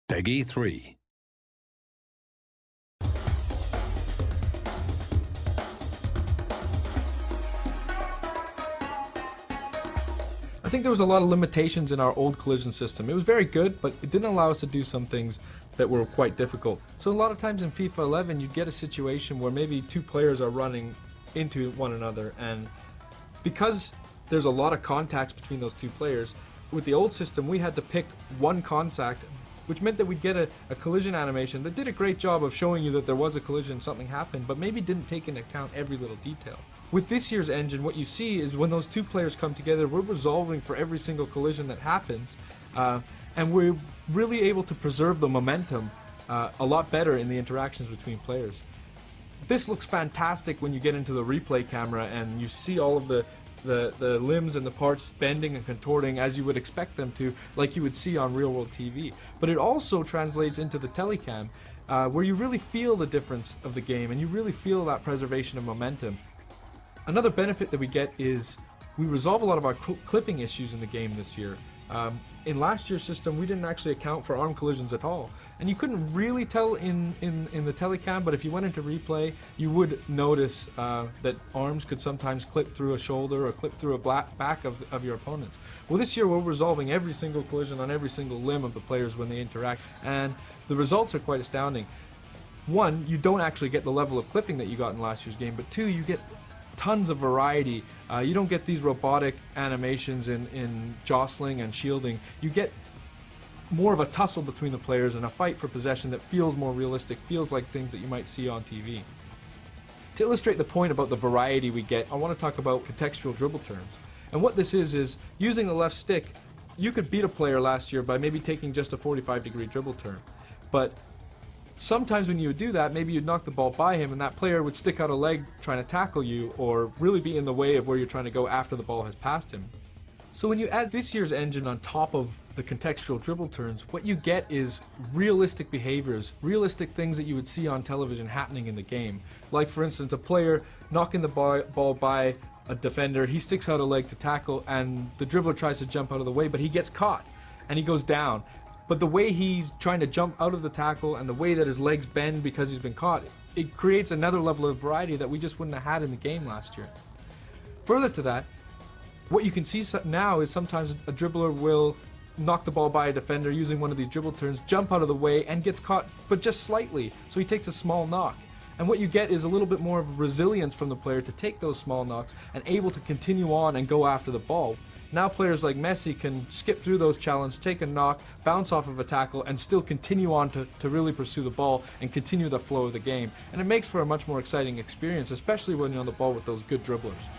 Peggy 3. I think there was a lot of limitations in our old collision system. It was very good, but it didn't allow us to do some things that were quite difficult. So a lot of times in FIFA 11, you'd get a situation where maybe two players are running into one another, and because there's a lot of contacts between those two players, with the old system we had to pick one contact, which meant that we'd get a collision animation that did a great job of showing you that there was a collision, something happened, but maybe didn't take into account every little detail. With this year's engine, what you see is when those two players come together, we're resolving for every single collision that happens, and we're really able to preserve the momentum a lot better in the interactions between players. This looks fantastic when you get into the replay camera and you see all of the limbs and the parts bending and contorting as you would expect them to, like you would see on real-world TV. But it also translates into the telecam, where you really feel the difference of the game and you really feel that preservation of momentum. Another benefit that we get is we resolve a lot of our clipping issues in the game this year. In last year's system, we didn't actually account for arm collisions at all, and you couldn't really tell in the telecam, but if you went into replay, you would notice that arms could sometimes clip through a shoulder or clip through a back of your opponents. Well, this year we're resolving every single collision on every single limb of the players when they interact, and the results are quite astounding. One, you don't actually get the level of clipping that you got in last year's game, but two, you get tons of variety. You don't get these robotic animations in jostling and shielding. You get more of a tussle between the players and a fight for possession that feels more realistic, feels like things that you might see on TV. To illustrate the point about the variety we get, I want to talk about contextual dribble turns. And what this is using the left stick, you could beat a player last year by maybe taking just a 45-degree dribble turn. But sometimes when you would do that, maybe you'd knock the ball by him and that player would stick out a leg trying to tackle you or really be in the way of where you're trying to go after the ball has passed him. So when you add this year's engine on top of the contextual dribble turns, what you get is realistic behaviors, realistic things that you would see on television happening in the game. Like for instance, a player knocking the ball by a defender, he sticks out a leg to tackle and the dribbler tries to jump out of the way, but he gets caught and he goes down. But the way he's trying to jump out of the tackle and the way that his legs bend because he's been caught, it creates another level of variety that we just wouldn't have had in the game last year. Further to that, what you can see now is sometimes a dribbler will knock the ball by a defender using one of these dribble turns, jump out of the way and gets caught, but just slightly, so he takes a small knock. And what you get is a little bit more of resilience from the player to take those small knocks and able to continue on and go after the ball. Now players like Messi can skip through those challenges, take a knock, bounce off of a tackle, and still continue on to really pursue the ball and continue the flow of the game. And it makes for a much more exciting experience, especially when you're on the ball with those good dribblers.